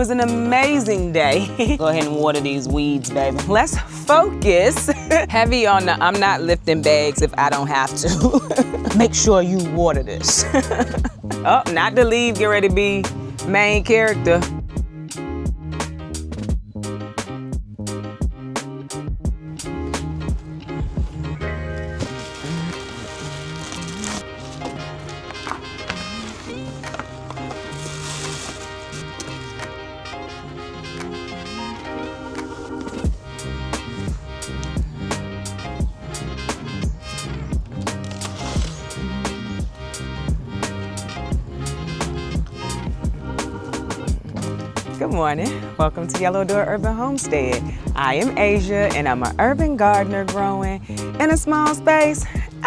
was an amazing day. Go ahead and water these weeds, baby. Let's focus. Heavy on the I'm not lifting bags if I don't have to. Make sure you water this. Oh, not to leave, get ready to be main character. Good morning. Welcome to Yellow Door Urban Homestead. I am Asia and I'm an urban gardener growing in a small space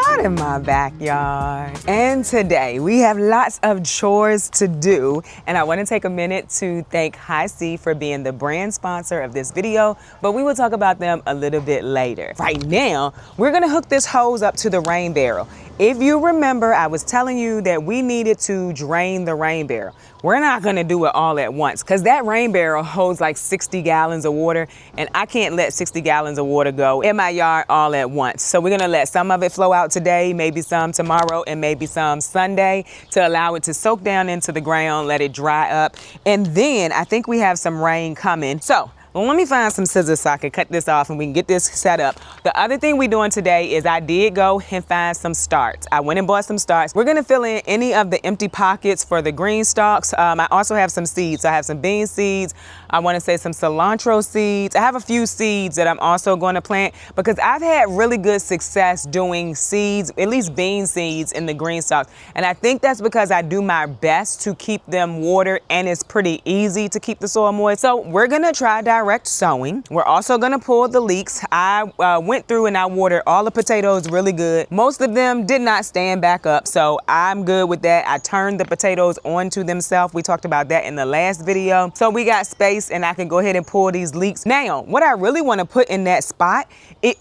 out in my backyard. And today we have lots of chores to do, and I want to take a minute to thank High C for being the brand sponsor of this video, but we will talk about them a little bit later. Right now, we're gonna hook this hose up to the rain barrel. If you remember, I was telling you that we needed to drain the rain barrel. We're not gonna do it all at once because that rain barrel holds like 60 gallons of water, and I can't let 60 gallons of water go in my yard all at once. So we're gonna let some of it flow out today, maybe some tomorrow, and maybe some Sunday to allow it to soak down into the ground, let it dry up. And then I think we have some rain coming. So well, let me find some scissors so I can cut this off and we can get this set up. The other thing we're doing today is I did go and find some starts. I went and bought some starts. We're gonna fill in any of the empty pockets for the green stalks. I also have some seeds. I have some bean seeds. I wanna say some cilantro seeds. I have a few seeds that I'm also gonna plant because I've had really good success doing seeds, at least bean seeds in the green stalks. And I think that's because I do my best to keep them watered and it's pretty easy to keep the soil moist. So we're gonna try direct sowing. We're also gonna pull the leeks. I went through and I watered all the potatoes really good. Most of them did not stand back up, so I'm good with that. I turned the potatoes onto themselves. We talked about that in the last video. So we got space and I can go ahead and pull these leeks. Now, what I really wanna put in that spot,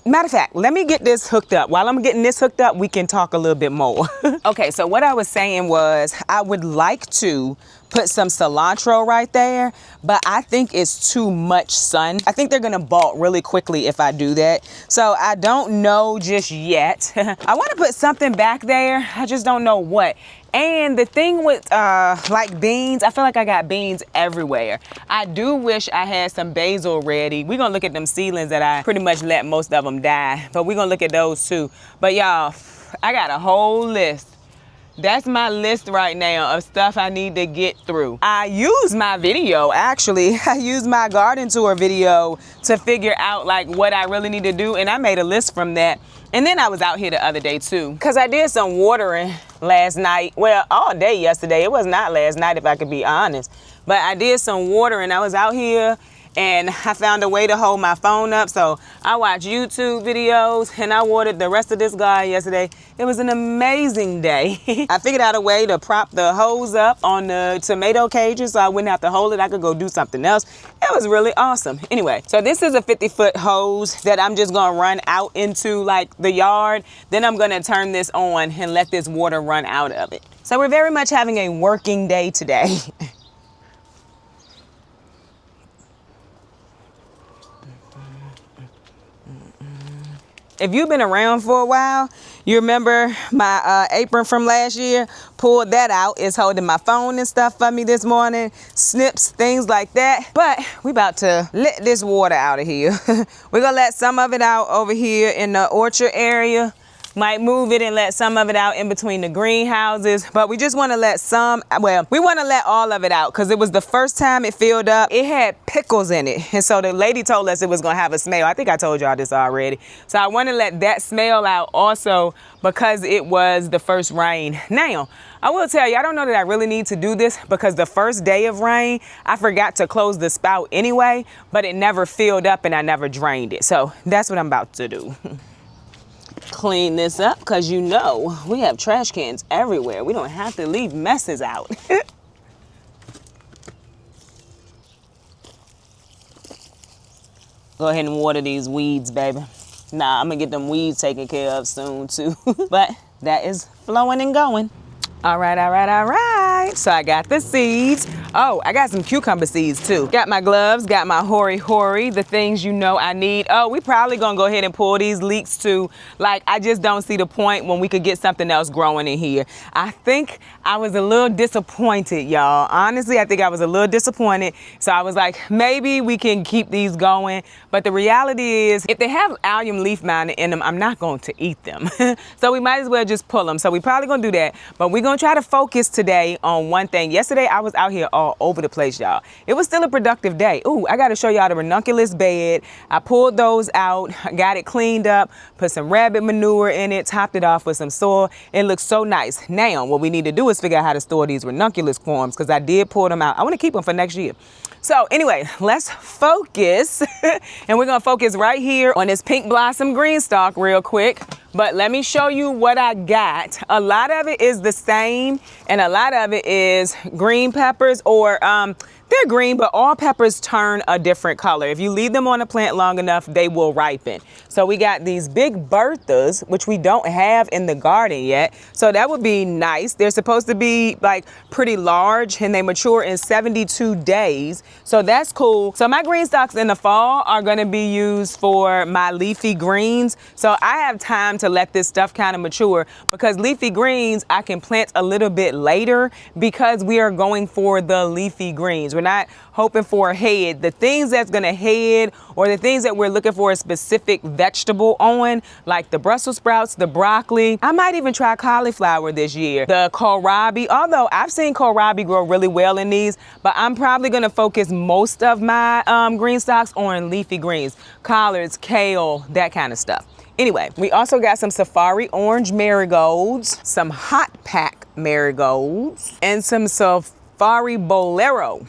matter of fact, let me get this hooked up. While I'm getting this hooked up, we can talk a little bit more. Okay, so what I was saying was I would like to put some cilantro right there, but I think it's too much sun. I think they're gonna bolt really quickly if I do that. So I don't know just yet. I wanna put something back there, I just don't know what. And the thing with like beans, I feel like I got beans everywhere. I do wish I had some basil ready. We're gonna look at them seedlings that I pretty much let most of them die, but we're gonna look at those too. But y'all, I got a whole list. That's my list right now of stuff I need to get through. I used my video, actually. I used my garden tour video to figure out like what I really need to do, and I made a list from that. And then I was out here the other day too, because I did some watering last night. Well, all day yesterday. It was not last night if I could be honest. But I did some watering. I was out here and I found a way to hold my phone up. So I watched YouTube videos and I watered the rest of this garden yesterday. It was an amazing day. I figured out a way to prop the hose up on the tomato cages so I wouldn't have to hold it. I could go do something else. It was really awesome. Anyway, so this is a 50-foot hose that I'm just gonna run out into like the yard. Then I'm gonna turn this on and let this water run out of it. So we're very much having a working day today. If you've been around for a while, you remember my apron from last year? Pulled that out. It's holding my phone and stuff for me this morning. Snips, things like that. But we about to let this water out of here. We're gonna let some of it out over here in the orchard area. Might move it and let some of it out in between the greenhouses, but we just want to let some, well, we want to let all of it out because it was the first time it filled up. It had pickles in it, and so the lady told us it was going to have a smell. I think I told y'all this already. So I want to let that smell out also because it was the first rain. Now, I will tell you, I don't know that I really need to do this because the first day of rain, I forgot to close the spout anyway, but it never filled up and I never drained it. So that's what I'm about to do. Clean this up because you know we have trash cans everywhere. We don't have to leave messes out. Go ahead and water these weeds, baby. Nah, I'm gonna get them weeds taken care of soon too. But that is flowing and going. All right. So I got the seeds. Oh, I got some cucumber seeds too. Got my gloves, got my hori, the things you know I need. Oh, we probably gonna go ahead and pull these leeks too. Like, I just don't see the point when we could get something else growing in here. I think I was a little disappointed, y'all. Honestly, I think I was a little disappointed. So I was like, maybe we can keep these going. But the reality is, if they have allium leaf mounted in them, I'm not going to eat them. So we might as well just pull them. So we probably gonna do that. But we're gonna try to focus today on one thing. Yesterday, I was out here all over the place, y'all. It was still a productive day. Ooh, I gotta show y'all the ranunculus bed. I pulled those out, got it cleaned up, put some rabbit manure in it, topped it off with some soil. It looks so nice. Now, what we need to do is figure out how to store these ranunculus forms, because I did pull them out. I wanna keep them for next year. So anyway, let's focus. And we're gonna focus right here on this pink blossom green stalk real quick. But let me show you what I got. A lot of it is the same, and a lot of it is green peppers, or they're green, but all peppers turn a different color. If you leave them on a plant long enough, they will ripen. So we got these big Berthas, which we don't have in the garden yet. So that would be nice. They're supposed to be like pretty large, and they mature in 72 days. So that's cool. So my green stalks in the fall are gonna be used for my leafy greens. So I have time to let this stuff kind of mature, because leafy greens I can plant a little bit later, because we are going for the leafy greens. We're not hoping for a head. The things that's gonna head, or the things that we're looking for a specific vegetable on, like the Brussels sprouts, the broccoli. I might even try cauliflower this year. The kohlrabi, although I've seen kohlrabi grow really well in these, but I'm probably gonna focus most of my green stalks on leafy greens, collards, kale, that kind of stuff. Anyway, we also got some safari orange marigolds, some hot pack marigolds, and some safari bolero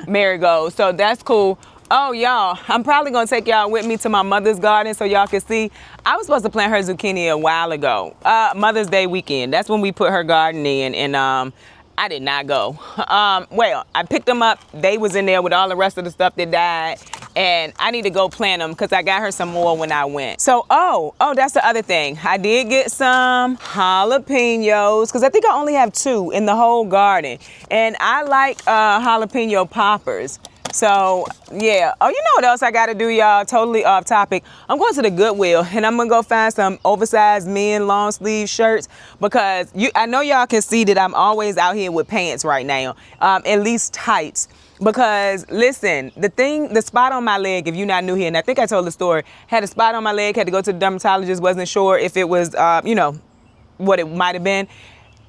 marigolds. So that's cool. Oh, y'all, I'm probably gonna take y'all with me to my mother's garden so y'all can see. I was supposed to plant her zucchini a while ago, Mother's Day weekend. That's when we put her garden in, and I did not go. Well, I picked them up. They was in there with all the rest of the stuff that died. And I need to go plant them, because I got her some more when I went. So, oh, that's the other thing. I did get some jalapenos, because I think I only have 2 in the whole garden. And I like jalapeno poppers. So, yeah. Oh, you know what else I got to do, y'all? Totally off topic. I'm going to the Goodwill, and I'm going to go find some oversized men long sleeve shirts, because I know y'all can see that I'm always out here with pants right now, at least tights. Because listen, the spot on my leg, if you're not new here, and I think I told the story, had a spot on my leg, had to go to the dermatologist, wasn't sure if it was, what it might have been.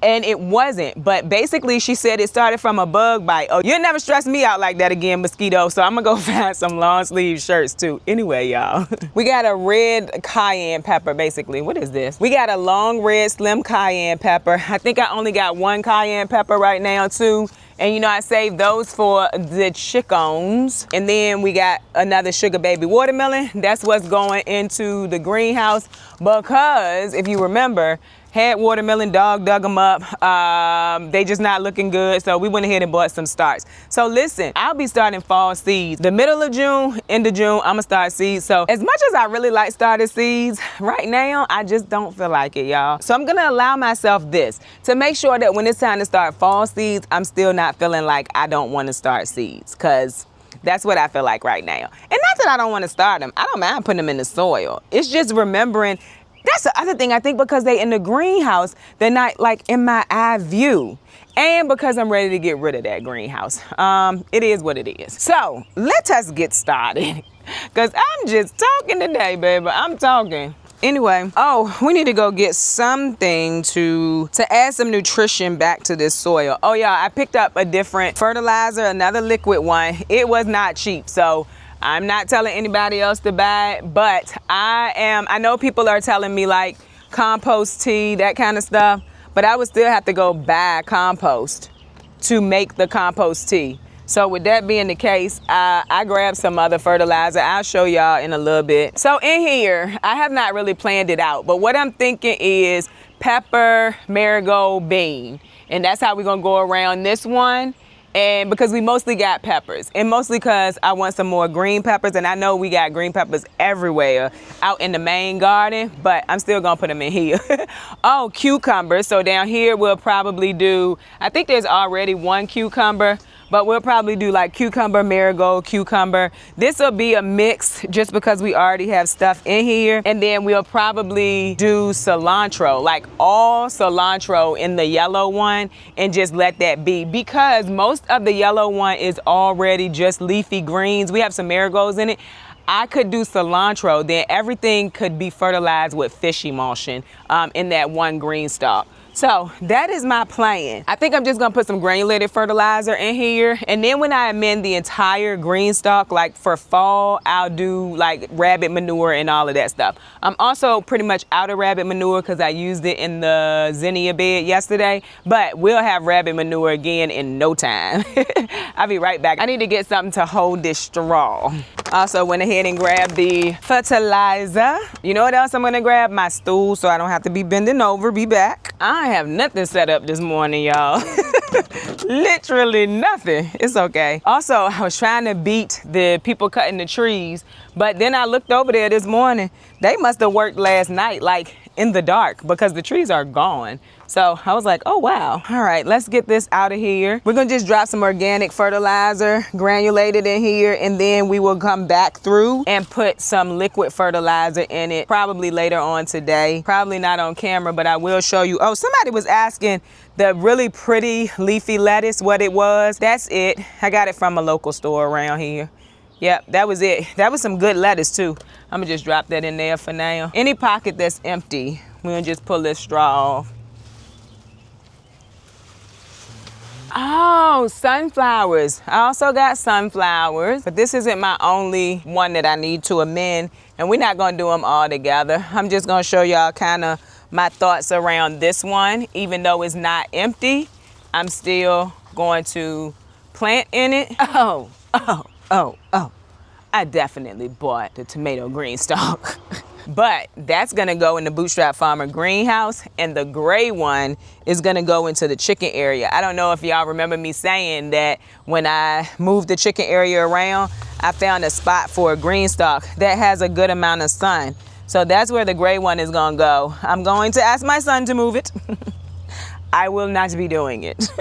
And it wasn't. But basically, she said it started from a bug bite. Oh, you'll never stress me out like that again, mosquito. So I'm going to go find some long sleeve shirts too. Anyway, y'all, we got a red cayenne pepper, basically. What is this? We got a long red slim cayenne pepper. I think I only got 1 cayenne pepper right now too. And you know, I saved those for the chickens. And then we got another sugar baby watermelon. That's what's going into the greenhouse, because if you remember, had watermelon, dog dug them up. They just not looking good. So we went ahead and bought some starts. So listen, I'll be starting fall seeds. The middle of June, end of June, I'm gonna start seeds. So as much as I really like started seeds, right now, I just don't feel like it, y'all. So I'm gonna allow myself this to make sure that when it's time to start fall seeds, I'm still not feeling like I don't wanna start seeds, because that's what I feel like right now. And not that I don't wanna start them. I don't mind putting them in the soil. It's just remembering. That's the other thing, I think, because they in the greenhouse, they're not like in my eye view. And because I'm ready to get rid of that greenhouse. It is what it is. So let us get started, because I'm just talking today, baby. I'm talking. Anyway, oh, we need to go get something to add some nutrition back to this soil. Oh, yeah, I picked up a different fertilizer, another liquid one. It was not cheap, so I'm not telling anybody else to buy it, but I know people are telling me like compost tea, that kind of stuff, but I would still have to go buy compost to make the compost tea. So with that being the case, I grabbed some other fertilizer. I'll show y'all in a little bit. So in here, I have not really planned it out, but what I'm thinking is pepper, marigold, bean. And that's how we're gonna go around this one. And because we mostly got peppers, and mostly because I want some more green peppers, and I know we got green peppers everywhere out in the main garden, but I'm still gonna put them in here. Oh, cucumbers. So down here we'll probably do, I think there's already 1 cucumber, but we'll probably do like cucumber, marigold, cucumber. This will be a mix just because we already have stuff in here. And then we'll probably do cilantro, like all cilantro in the yellow one, and just let that be, because most of the yellow one is already just leafy greens. We have some marigolds in it. I could do cilantro, then everything could be fertilized with fish emulsion in that one green stalk. So that is my plan. I think I'm just gonna put some granulated fertilizer in here. And then when I amend the entire green stalk, like for fall, I'll do like rabbit manure and all of that stuff. I'm also pretty much out of rabbit manure because I used it in the zinnia bed yesterday, but we'll have rabbit manure again in no time. I'll be right back. I need to get something to hold this straw. Also went ahead and grabbed the fertilizer. You know what else I'm gonna grab? My stool so I don't have to be bending over. Be back. I have nothing set up this morning, y'all. Literally nothing. It's okay. Also, I was trying to beat the people cutting the trees, but then I looked over there this morning. They must have worked last night, like in the dark, because the trees are gone. So I was like, oh wow. All right, let's get this out of here. We're gonna just drop some organic fertilizer, granulated in here, and then we will come back through and put some liquid fertilizer in it, probably later on today. Probably not on camera, but I will show you. Oh, somebody was asking the really pretty leafy lettuce, what it was. That's it. I got it from a local store around here. Yep, that was it. That was some good lettuce too. I'm gonna just drop that in there for now. Any pocket that's empty, we're gonna just pull this straw off. Oh, sunflowers. I also got sunflowers, but this isn't my only one that I need to amend, and we're not gonna do them all together. I'm just gonna show y'all kind of my thoughts around this one. Even though it's not empty, I'm still going to plant in it. Oh. I definitely bought the tomato green stalk. But that's gonna go in the Bootstrap Farmer greenhouse, and the gray one is gonna go into the chicken area. I don't know if y'all remember me saying that when I moved the chicken area around, I found a spot for a green stalk that has a good amount of sun. So that's where the gray one is gonna go. I'm going to ask my son to move it. I will not be doing it.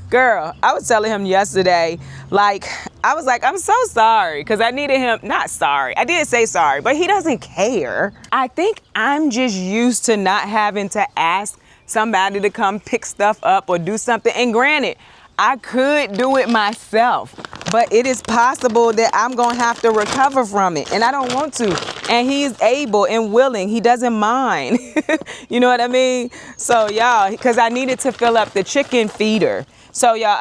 Girl, I was telling him yesterday, I was like, I'm so sorry, because I needed him, not sorry, I did say sorry, but he doesn't care. I think I'm just used to not having to ask somebody to come pick stuff up or do something. And granted, I could do it myself, but it is possible that I'm gonna have to recover from it, and I don't want to. And he is able and willing, he doesn't mind. You know what I mean? So y'all, because I needed to fill up the chicken feeder. So y'all,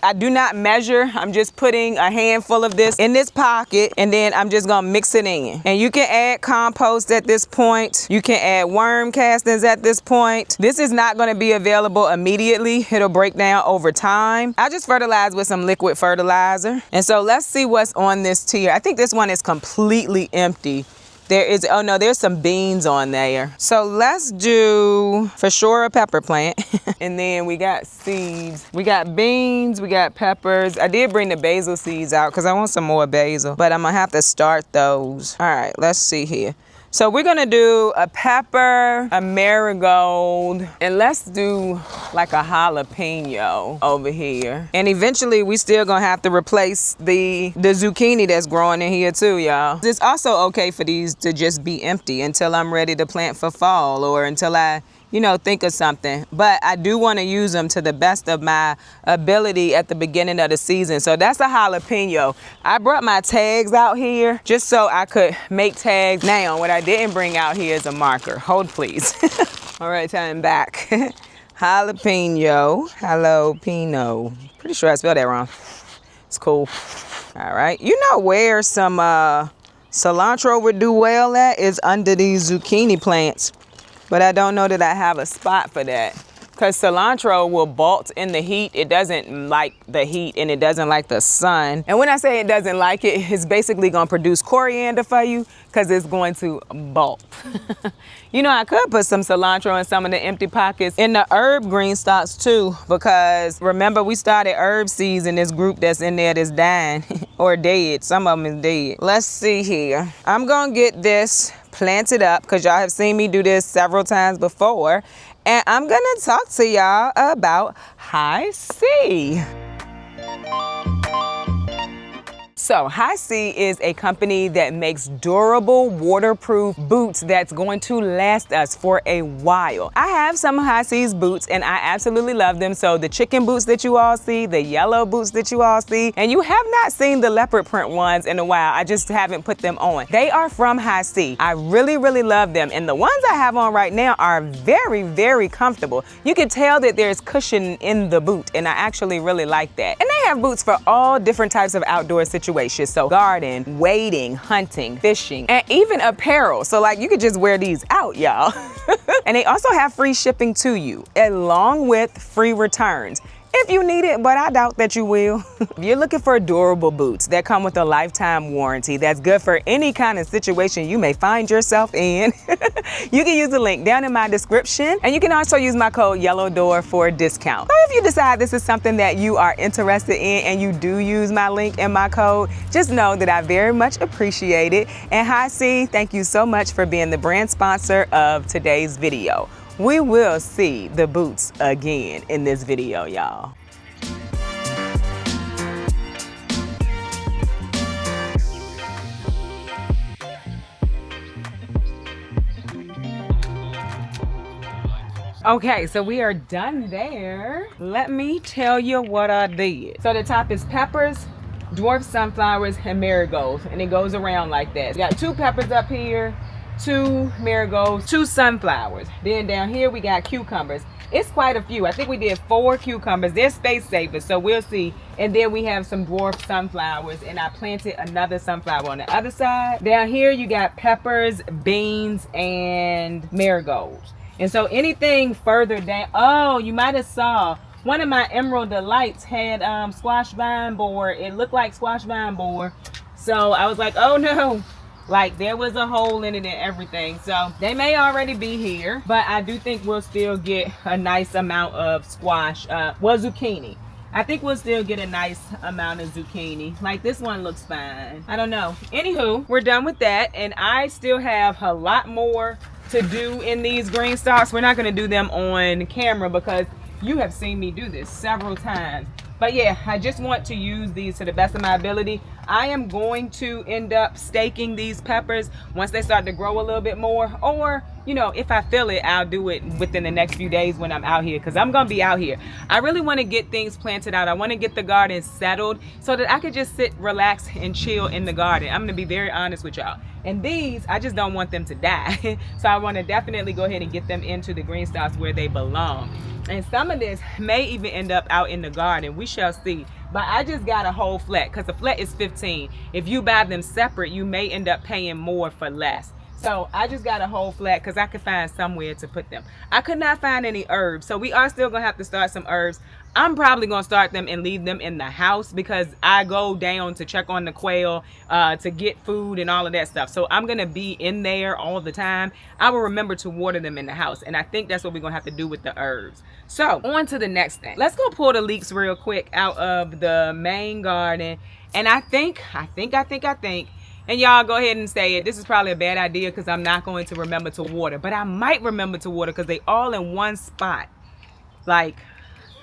I do not measure. I'm just putting a handful of this in this pocket, and then I'm just gonna mix it in. And you can add compost at this point. You can add worm castings at this point. This is not gonna be available immediately. It'll break down over time. I just fertilize with some liquid fertilizer. And so let's see what's on this tier. I think this one is completely empty. There is, oh no, there's some beans on there. So let's do, for sure, a pepper plant. And then we got seeds. We got beans, we got peppers. I did bring the basil seeds out because I want some more basil, but I'm gonna have to start those. All right, let's see here. So we're gonna do a pepper, a marigold, and let's do like a jalapeno over here. And eventually we still gonna have to replace the zucchini that's growing in here too, y'all. It's also okay for these to just be empty until I'm ready to plant for fall, or until I, think of something. But I do want to use them to the best of my ability at the beginning of the season. So that's a jalapeno. I brought my tags out here just so I could make tags. Now, what I didn't bring out here is a marker. Hold, please. All right, time back. Jalapeno. Pretty sure I spelled that wrong. It's cool. All right. You know where some cilantro would do well at is under these zucchini plants. But I don't know that I have a spot for that, because cilantro will bolt in the heat. It doesn't like the heat, and it doesn't like the sun. And when I say it doesn't like it, it's basically gonna produce coriander for you, because it's going to bolt. I could put some cilantro in some of the empty pockets in the herb green stalks too, because remember we started herb seeds in this group that's in there that's dying or dead. Some of them is dead. Let's see here. I'm gonna get this planted up because y'all have seen me do this several times before, and I'm gonna talk to y'all about high C. So High C is a company that makes durable, waterproof boots that's going to last us for a while. I have some of High C's boots and I absolutely love them. So the chicken boots that you all see, the yellow boots that you all see, and you have not seen the leopard print ones in a while. I just haven't put them on. They are from High C. I really, really love them. And the ones I have on right now are very, very comfortable. You can tell that there's cushion in the boot and I actually really like that. And they have boots for all different types of outdoor situations. So garden, wading, hunting, fishing, and even apparel. So like you could just wear these out, y'all. And they also have free shipping to you, along with free returns. If you need it, but I doubt that you will. If you're looking for durable boots that come with a lifetime warranty that's good for any kind of situation you may find yourself in, you can use the link down in my description, and you can also use my code YELLOWDOOR for a discount. So if you decide this is something that you are interested in and you do use my link and my code, just know that I very much appreciate it. And High C, thank you so much for being the brand sponsor of today's video. We will see the boots again in this video, y'all. Okay, so we are done there. Let me tell you what I did. So the top is peppers, dwarf sunflowers, and marigolds, and it goes around like that. We got 2 peppers up here, 2 marigolds, 2 sunflowers. Then down here we got cucumbers. It's quite a few. I think we did 4 cucumbers. They're space savers, so we'll see. And then we have some dwarf sunflowers, and I planted another sunflower on the other side. Down here you got peppers, beans, and marigolds. And so anything further down, oh, you might have saw one of my Emerald Delights had squash vine borer. It looked like squash vine borer. So I was like, oh no. Like there was a hole in it and everything. So they may already be here, but I do think we'll still get a nice amount of squash, zucchini. I think we'll still get a nice amount of zucchini. Like this one looks fine. I don't know. Anywho, we're done with that. And I still have a lot more to do in these green stalks. We're not gonna do them on camera because you have seen me do this several times. But yeah, I just want to use these to the best of my ability. I am going to end up staking these peppers once they start to grow a little bit more. Or, you know, if I feel it, I'll do it within the next few days when I'm out here, because I'm going to be out here. I really want to get things planted out. I want to get the garden settled so that I could just sit, relax, and chill in the garden. I'm going to be very honest with y'all. And these, I just don't want them to die. So I want to definitely go ahead and get them into the green stocks where they belong. And some of this may even end up out in the garden. We shall see. But I just got a whole flat because the flat is $15. If you buy them separate, you may end up paying more for less. So I just got a whole flat because I could find somewhere to put them. I could not find any herbs. So we are still going to have to start some herbs. I'm probably going to start them and leave them in the house because I go down to check on the quail, to get food and all of that stuff. So I'm going to be in there all the time. I will remember to water them in the house. And I think that's what we're going to have to do with the herbs. So on to the next thing. Let's go pull the leeks real quick out of the main garden. And I think, and y'all go ahead and say it, this is probably a bad idea because I'm not going to remember to water. But I might remember to water because they all in one spot. Like,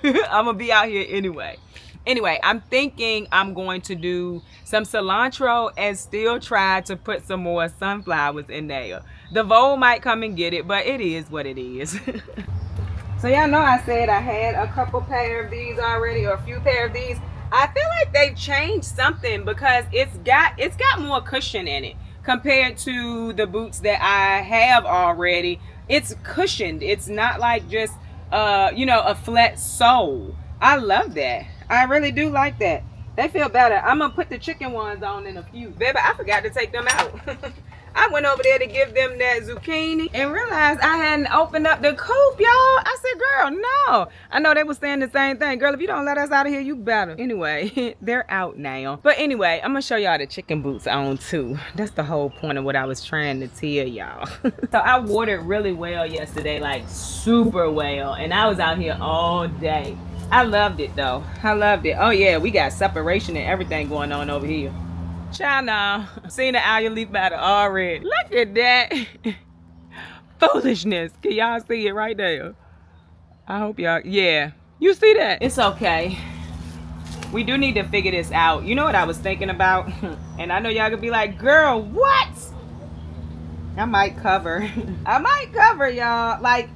I'm going to be out here anyway. Anyway, I'm thinking I'm going to do some cilantro and still try to put some more sunflowers in there. The vole might come and get it, but it is what it is. So y'all know I said I had a couple pair of these already, or a few pair of these. I feel like they've changed something because it's got more cushion in it compared to the boots that I have already. It's cushioned. It's not like just you know, a flat sole. I love that. I really do like that. They feel better. I'm gonna put the chicken ones on in a few. Baby, I forgot to take them out. I went over there to give them that zucchini and realized I hadn't opened up the coop, y'all. I said, girl, no. I know they were saying the same thing. Girl, if you don't let us out of here, you better. Anyway, they're out now. But anyway, I'm gonna show y'all the chicken boots on too. That's the whole point of what I was trying to tell y'all. So I watered really well yesterday, like super well. And I was out here all day. I loved it though. I loved it. Oh yeah, we got separation and everything going on over here. Child, now, seen the aloe leaf matter already. Look at that. Foolishness. Can y'all see it right there? I hope y'all, yeah. You see that? It's okay. We do need to figure this out. You know what I was thinking about? And I know y'all could be like, girl, what? I might cover. I might cover, y'all. Like,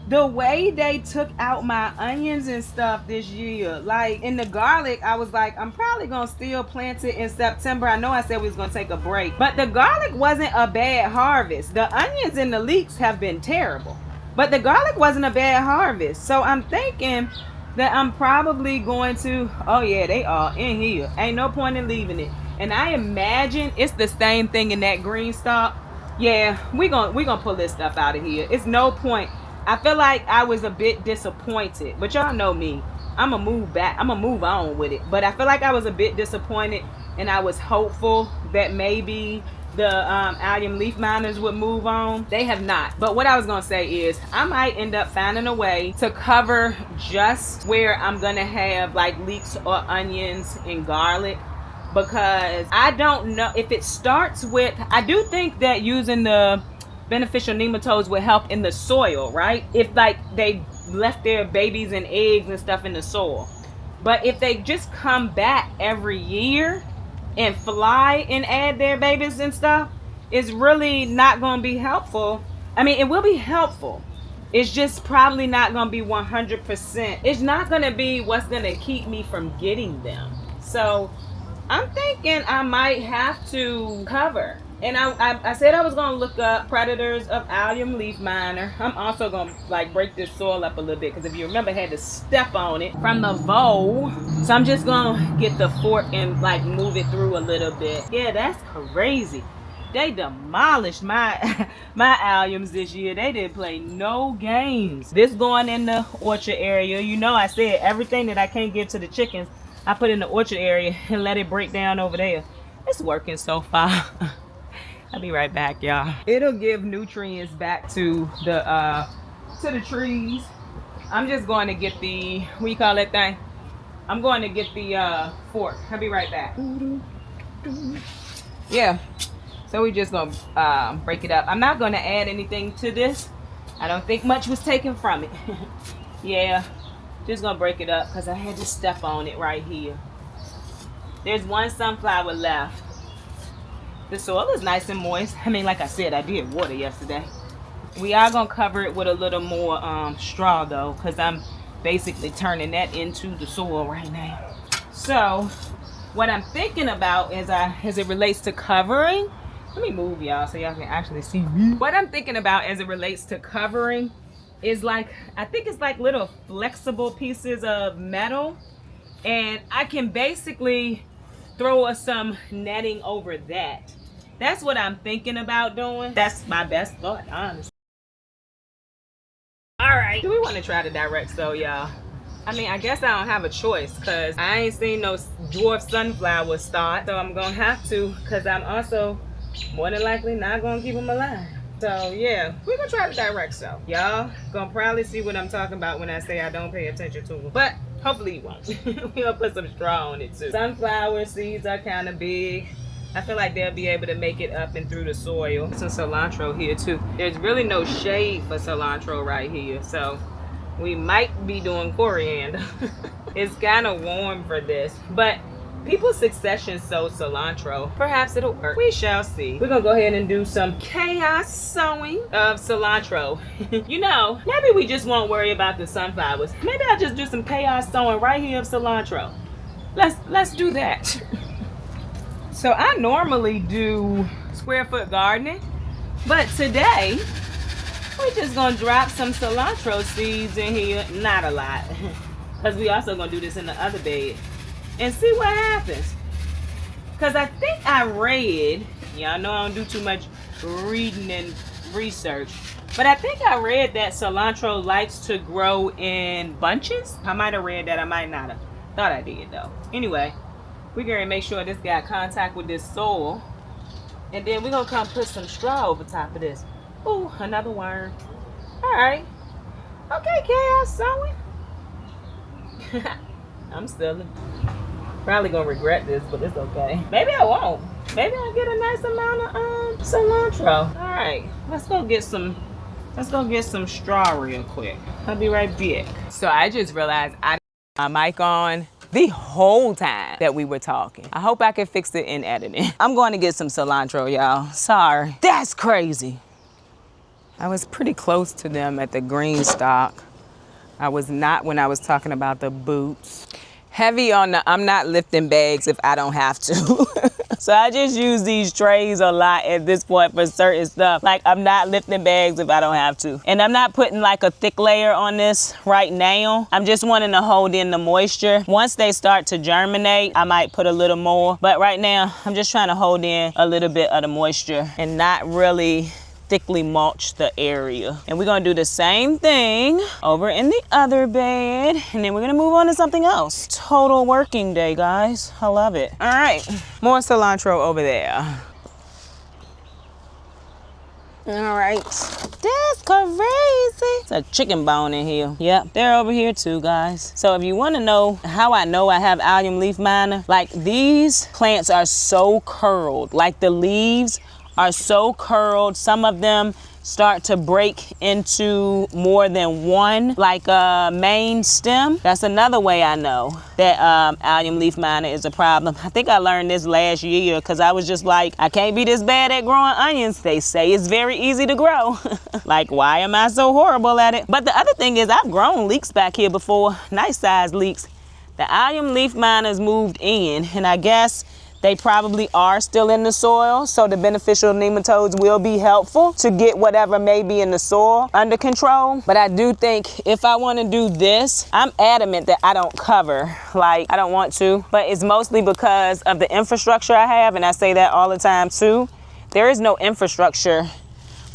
the way they took out my onions and stuff this year, like in the garlic, I was like, I'm probably gonna still plant it in September. I know I said we was gonna take a break, but the garlic wasn't a bad harvest. The onions and the leeks have been terrible, but the garlic wasn't a bad harvest. So I'm thinking that I'm probably going to, oh yeah, they are in here. Ain't no point in leaving it. And I imagine it's the same thing in that green stalk. Yeah, we gonna pull this stuff out of here. It's no point. I feel like I was a bit disappointed, but y'all know me. I'm gonna move back. I'm gonna move on with it. But I feel like I was a bit disappointed, and I was hopeful that maybe the allium leaf miners would move on. They have not. But what I was gonna say is I might end up finding a way to cover just where I'm gonna have like leeks or onions and garlic, because I don't know if it starts with, I do think that using the beneficial nematodes would help in the soil, right? If like they left their babies and eggs and stuff in the soil. But if they just come back every year and fly and add their babies and stuff, it's really not going to be helpful. I mean, it will be helpful. It's just probably not going to be 100%. It's not going to be what's going to keep me from getting them. So I'm thinking I might have to cover. And I said I was going to look up predators of allium leaf miner. I'm also going to like break this soil up a little bit, because if you remember, I had to step on it from the voe. So I'm just going to get the fork and like move it through a little bit. Yeah, that's crazy. They demolished my my alliums this year. They didn't play no games. This going in the orchard area. You know, I said everything that I can't give to the chickens, I put in the orchard area and let it break down over there. It's working so far. I'll be right back, y'all. It'll give nutrients back to the trees. I'm just going to get the, what do you call that thing? I'm going to get the fork. I'll be right back. Yeah. So we just gonna break it up. I'm not gonna add anything to this. I don't think much was taken from it. Yeah, just gonna break it up because I had to step on it right here. There's one sunflower left. The soil is nice and moist. I mean, like I said, I did water yesterday. We are gonna cover it with a little more straw though, because I'm basically turning that into the soil right now. So what I'm thinking about is as it relates to covering, let me move y'all so y'all can actually see me. What I'm thinking about as it relates to covering is like, I think it's like little flexible pieces of metal, and I can basically throw some netting over that. That's what I'm thinking about doing. That's my best thought, honestly. All right, do we want to try the direct sow, y'all? I mean, I guess I don't have a choice because I ain't seen no dwarf sunflower start, so I'm gonna have to, because I'm also more than likely not gonna keep them alive. So yeah, we're gonna try the direct sow. Y'all gonna probably see what I'm talking about when I say I don't pay attention to them, but hopefully you won't. We're gonna put some straw on it too. Sunflower seeds are kind of big. I feel like they'll be able to make it up and through the soil. Some cilantro here too. There's really no shade for cilantro right here, so we might be doing coriander. It's kind of warm for this, but people succession sow cilantro. Perhaps it'll work. We shall see. We're gonna go ahead and do some chaos sowing of cilantro. You know, maybe we just won't worry about the sunflowers. Maybe I'll just do some chaos sowing right here of cilantro. Let's do that. So I normally do square foot gardening, but today we're just gonna drop some cilantro seeds in here. Not a lot, because we also gonna do this in the other bed and see what happens. Because I think I read, y'all know I don't do too much reading and research, but I think I read that cilantro likes to grow in bunches. I might have read that, I might not have. Thought I did though. Anyway, we're gonna make sure this got contact with this soil, and then we're gonna come put some straw over top of this. Ooh, another worm. All right. Okay, chaos sowing. I'm still probably gonna regret this, but it's okay. Maybe I won't. Maybe I'll get a nice amount of cilantro. All right, let's go get some straw real quick. I'll be right back. So I just realized I had my mic on the whole time that we were talking. I hope I can fix it in editing. I'm going to get some cilantro, y'all. Sorry. That's crazy. I was pretty close to them at the green stock. I was not when I was talking about the boots. Heavy on the, I'm not lifting bags if I don't have to. So I just use these trays a lot at this point for certain stuff. Like, I'm not lifting bags if I don't have to. And I'm not putting like a thick layer on this right now. I'm just wanting to hold in the moisture. Once they start to germinate, I might put a little more. But right now, I'm just trying to hold in a little bit of the moisture and not really thickly mulch the area. And we're gonna do the same thing over in the other bed, and then we're gonna move on to something else. Total working day, guys. I love it. All right, more cilantro over there. All right, that's crazy. It's a chicken bone in here. Yep, they're over here too, guys. So if you wanna know how I know I have allium leaf miner, like these plants are so curled, like the leaves are so curled. Some of them start to break into more than one, like a main stem. That's another way I know that allium leaf miner is a problem. I think I learned this last year because I was just like, I can't be this bad at growing onions. They say it's very easy to grow. Like, why am I so horrible at it? But the other thing is, I've grown leeks back here before, nice size leeks. The allium leaf miners moved in, and I guess they probably are still in the soil, so the beneficial nematodes will be helpful to get whatever may be in the soil under control. But I do think if I want to do this, I'm adamant that I don't cover. Like, I don't want to, but it's mostly because of the infrastructure I have, and I say that all the time too. There is no infrastructure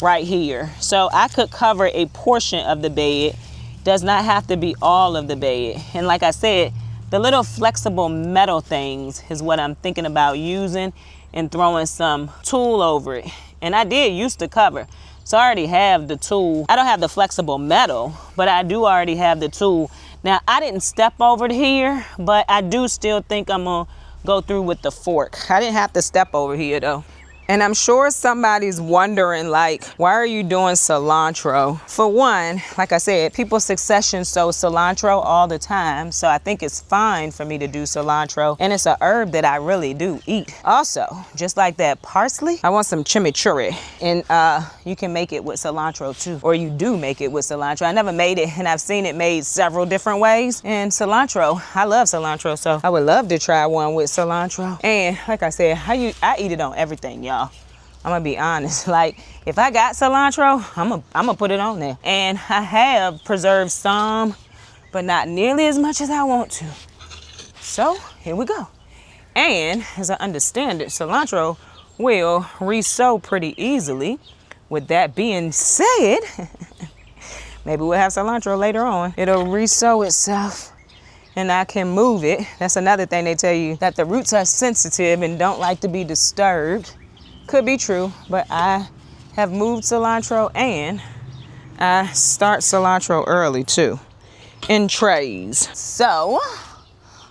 right here. So I could cover a portion of the bed. Does not have to be all of the bed. And like I said, the little flexible metal things is what I'm thinking about using and throwing some tool over it. And I did used to cover, so I already have the tool. I don't have the flexible metal, but I do already have the tool. Now, I didn't step over here, but I do still think I'm gonna go through with the fork. I didn't have to step over here though. And I'm sure somebody's wondering, like, why are you doing cilantro? For one, like I said, people succession sow cilantro all the time, so I think it's fine for me to do cilantro, and it's a herb that I really do eat. Also, just like that parsley, I want some chimichurri, and you can make it with cilantro too, or you do make it with cilantro. I never made it, and I've seen it made several different ways. And cilantro, I love cilantro, so I would love to try one with cilantro. And like I said, I eat it on everything, y'all. I'm gonna be honest, like, if I got cilantro, I'm gonna put it on there. And I have preserved some, but not nearly as much as I want to. So here we go. And as I understand it, cilantro will re-sow pretty easily. With that being said, maybe we'll have cilantro later on. It'll re-sow itself and I can move it. That's another thing they tell you, that the roots are sensitive and don't like to be disturbed. Could be true, but I have moved cilantro, and I start cilantro early too, in trays. So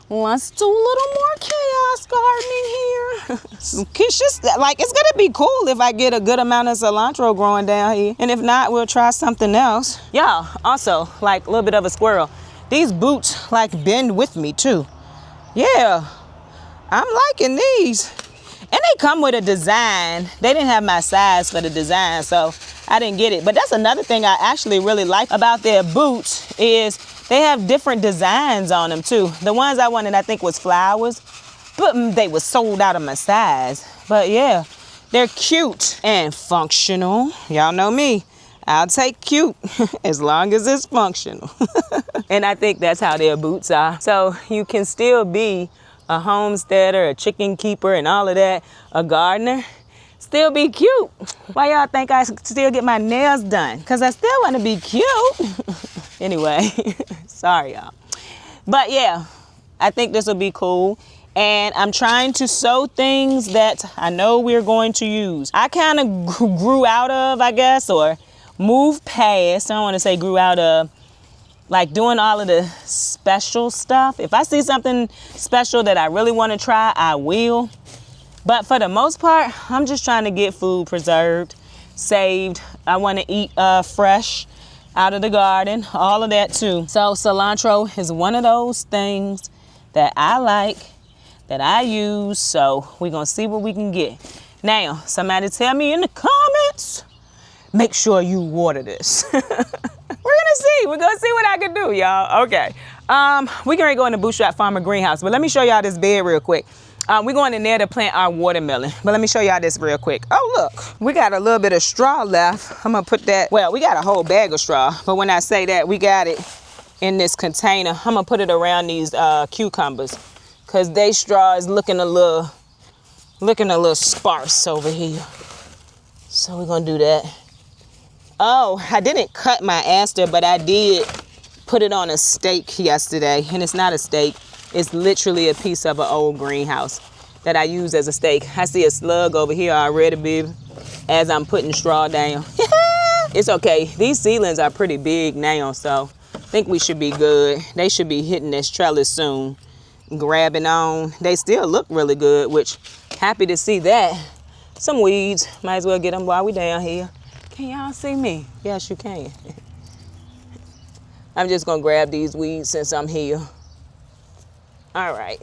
let's do a little more chaos gardening here. Keisha's, like, it's gonna be cool if I get a good amount of cilantro growing down here. And if not, we'll try something else. Y'all, also, like, a little bit of a squirrel. These boots, like, bend with me too. Yeah, I'm liking these. And they come with a design. They didn't have my size for the design, so I didn't get it. But that's another thing I actually really like about their boots is they have different designs on them too. The ones I wanted, I think, was flowers, but they were sold out of my size. But yeah, they're cute and functional. Y'all know me. I'll take cute as long as it's functional. And I think that's how their boots are. So you can still be a homesteader, a chicken keeper, and all of that, a gardener, still be cute. Why y'all think I still get my nails done? Because I still want to be cute. Anyway, sorry y'all. But yeah, I think this will be cool. And I'm trying to sow things that I know we're going to use. I kind of grew out of, I guess, or moved past, I don't want to say grew out of, like doing all of the special stuff. If I see something special that I really want to try, I will. But for the most part, I'm just trying to get food preserved, saved. I want to eat fresh out of the garden, all of that too. So cilantro is one of those things that I like, that I use. So we're gonna see what we can get. Now, somebody tell me in the comments, make sure you water this. We're gonna see what I can do, y'all. Okay. We're gonna go in the Bootstrap Farmer greenhouse, but let me show y'all this bed real quick. We're going in there to plant our watermelon, but let me show y'all this real quick. Oh, look, we got a little bit of straw left. I'm gonna put that, well, we got a whole bag of straw, but when I say that, we got it in this container. I'm gonna put it around these cucumbers, cause they straw is looking a little sparse over here. So we're gonna do that. Oh, I didn't cut my aster, but I did put it on a stake yesterday, and it's not a stake. It's literally a piece of an old greenhouse that I use as a stake. I see a slug over here already, baby, as I'm putting straw down. It's okay. These seedlings are pretty big now, so I think we should be good. They should be hitting this trellis soon, grabbing on. They still look really good, which happy to see that. Some weeds, might as well get them while we down here. Can y'all see me? Yes, you can. I'm just gonna grab these weeds since I'm here. All right.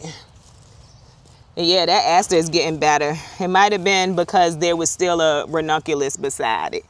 Yeah, that aster is getting better. It might have been because there was still a ranunculus beside it.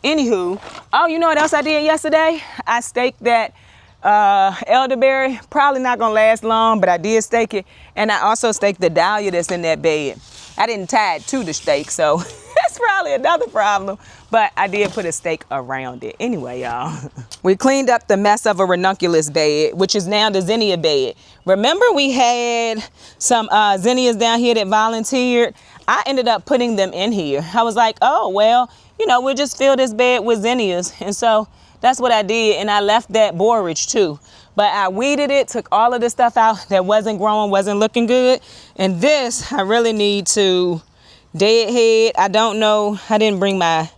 Anywho, oh, you know what else I did yesterday? I staked that elderberry. Probably not gonna last long, but I did stake it. And I also staked the dahlia that's in that bed. I didn't tie it to the stake, so that's probably another problem. But I did put a stake around it. Anyway, y'all, we cleaned up the mess of a ranunculus bed, which is now the zinnia bed. Remember we had some zinnias down here that volunteered? I ended up putting them in here. I was like, oh, well, you know, we'll just fill this bed with zinnias. And so that's what I did. And I left that borage too. But I weeded it, took all of the stuff out that wasn't growing, wasn't looking good. And this, I really need to deadhead. I don't know. I didn't bring my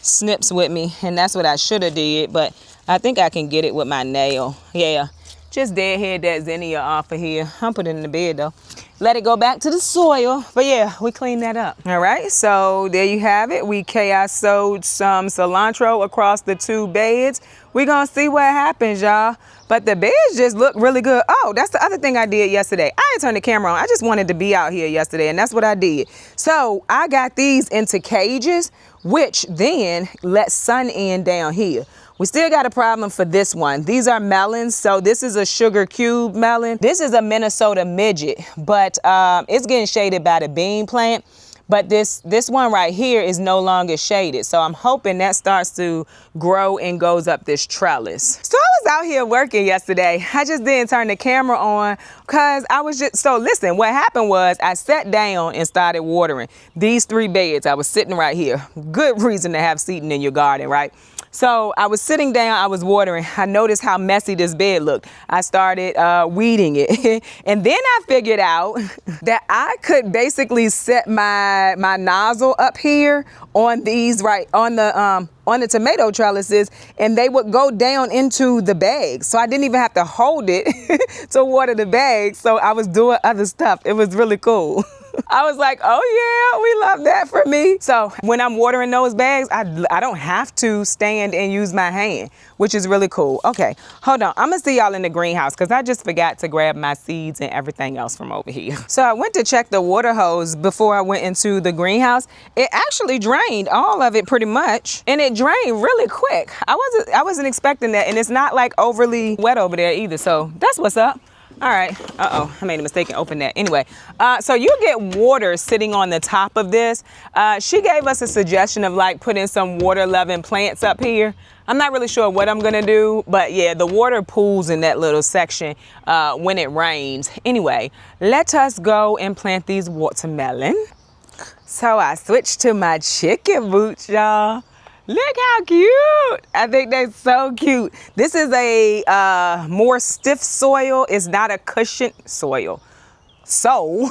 snips with me, and that's what I should have did, but I think I can get it with my nail. Yeah, just deadhead that zinnia off of here. I'm putting it in the bed though. Let it go back to the soil, but yeah, we cleaned that up. All right, so there you have it. We chaos sowed some cilantro across the two beds. We're gonna see what happens, y'all. But the beds just look really good. Oh, that's the other thing I did yesterday. I didn't turn the camera on. I just wanted to be out here yesterday, and that's what I did. So I got these into cages, which then let sun in down here. We still got a problem for this one. These are melons. So this is a sugar cube melon. This is a Minnesota midget, but it's getting shaded by the bean plant. But this one right here is no longer shaded. So I'm hoping that starts to grow and goes up this trellis. So I was out here working yesterday. I just didn't turn the camera on because I was just, so listen, what happened was I sat down and started watering these three beds. I was sitting right here. Good reason to have seating in your garden, right? So I was sitting down, I was watering. I noticed how messy this bed looked. I started weeding it. And then I figured out that I could basically set my nozzle up here on these, right, on the tomato trellises, and they would go down into the bags. So I didn't even have to hold it to water the bags. So I was doing other stuff. It was really cool. I was like, oh yeah, we love that for me. So when I'm watering those bags, I don't have to stand and use my hand, which is really cool. Okay, hold on. I'm gonna see y'all in the greenhouse because I just forgot to grab my seeds and everything else from over here. So I went to check the water hose before I went into the greenhouse. It actually drained all of it pretty much, and it drained really quick. I wasn't expecting that, and it's not like overly wet over there either. So that's what's up. All right. Uh-oh, I made a mistake and opened that. Anyway, so you get water sitting on the top of this. She gave us a suggestion of like putting some water-loving plants up here. I'm not really sure what I'm gonna do, but yeah, the water pools in that little section when it rains. Anyway, let us go and plant these watermelon. So I switched to my chicken boots, y'all. Look how cute. I think they're so cute. This is a more stiff soil. It's not a cushioned soil. So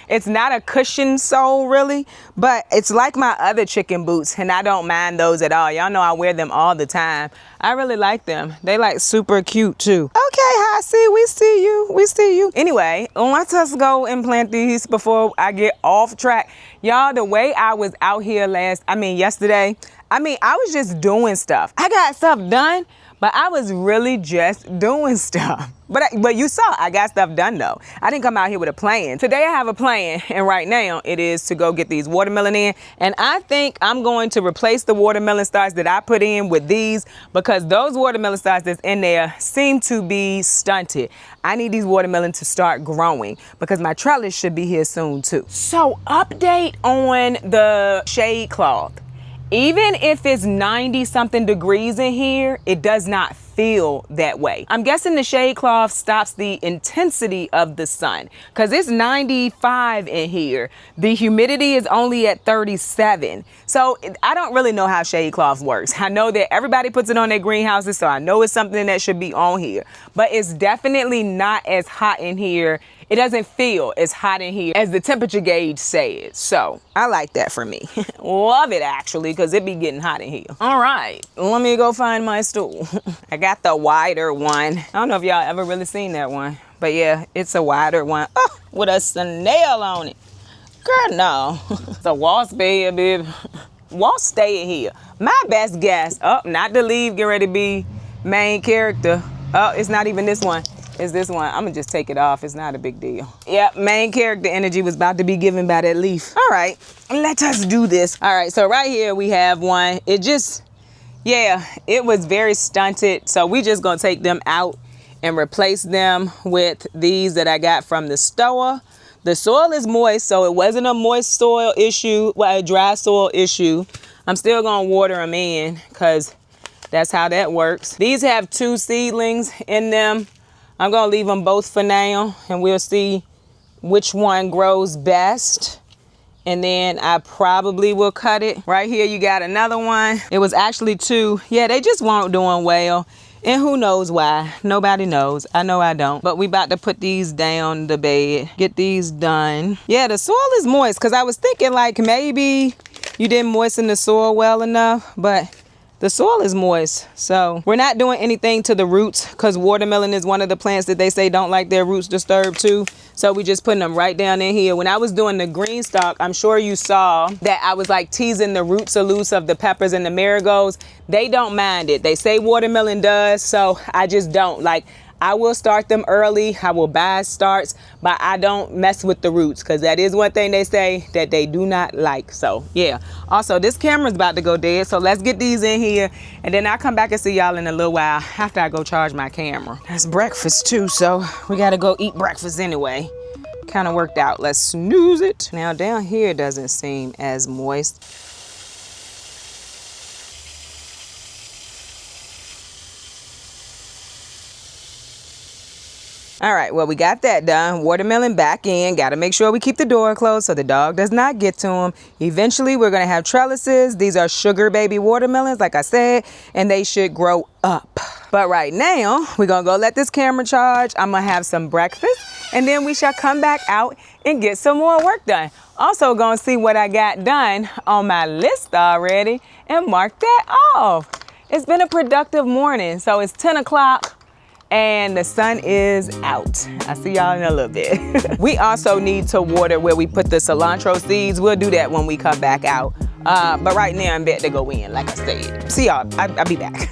it's not a cushioned sole really, but it's like my other chicken boots, and I don't mind those at all. Y'all know I wear them all the time. I really like them. They like super cute too. Okay, Hi C, we see you. We see you. Anyway, let us go and plant these before I get off track. Y'all, the way I was out here yesterday, I was just doing stuff. I got stuff done, But I was really just doing stuff. But you saw, I got stuff done though. I didn't come out here with a plan. Today I have a plan, and right now it is to go get these watermelon in. And I think I'm going to replace the watermelon starts that I put in with these, because those watermelon starts that's in there seem to be stunted. I need these watermelon to start growing because my trellis should be here soon too. So update on the shade cloth. Even if it's 90 something degrees in here, it does not feel that way. I'm guessing the shade cloth stops the intensity of the sun because it's 95 in here. The humidity is only at 37. So I don't really know how shade cloth works. I know that everybody puts it on their greenhouses, so I know it's something that should be on here, but it's definitely not as hot in here. It doesn't feel as hot in here as the temperature gauge says. So I like that for me. Love it actually, because it be getting hot in here. All right, let me go find my stool. I got the wider one. I don't know if y'all ever really seen that one, but yeah, it's a wider one. Oh, with a snail on it. Girl, no. It's a wasp bed, baby. Wasp stay in here. My best guess, oh, not the leave, get ready to be main character. Oh, it's not even this one. It's this one. I'm gonna just take it off. It's not a big deal. Yep, main character energy was about to be given by that leaf. All right, let us do this. All right, so right here we have one. It just, yeah, it was very stunted. So we just gonna take them out and replace them with these that I got from the store. The soil is moist, so it wasn't a moist soil issue, well, a dry soil issue. I'm still gonna water them in because that's how that works. These have 2 seedlings in them. I'm gonna leave them both for now, and we'll see which one grows best. And then I probably will cut it. Right here, you got another one. It was actually 2. Yeah, they just weren't doing well. And who knows why? Nobody knows. I know I don't. But we about to put these down the bed, get these done. Yeah, the soil is moist, because I was thinking like maybe you didn't moisten the soil well enough, but the soil is moist. So we're not doing anything to the roots, because watermelon is one of the plants that they say don't like their roots disturbed too. So we just putting them right down in here. When I was doing the green stalk, I'm sure you saw that I was like teasing the roots loose of the peppers and the marigolds. They don't mind it. They say watermelon does, so I just don't. Like, I will start them early. I will buy starts, but I don't mess with the roots, because that is one thing they say that they do not like. So yeah. Also, this camera's about to go dead, so let's get these in here, and then I'll come back and see y'all in a little while after I go charge my camera. It's breakfast too, so we gotta go eat breakfast anyway. Kind of worked out. Let's snooze it. Now down here doesn't seem as moist. All right, well, we got that done. Watermelon back in. Got to make sure we keep the door closed so the dog does not get to them. Eventually, we're going to have trellises. These are sugar baby watermelons, like I said, and they should grow up. But right now, we're going to go let this camera charge. I'm going to have some breakfast, and then we shall come back out and get some more work done. Also going to see what I got done on my list already and mark that off. It's been a productive morning. So it's 10 o'clock. And the sun is out. I'll see y'all in a little bit. We also need to water where we put the cilantro seeds. We'll do that when we come back out. But right now I'm about to go in, like I said. See y'all, I'll be back.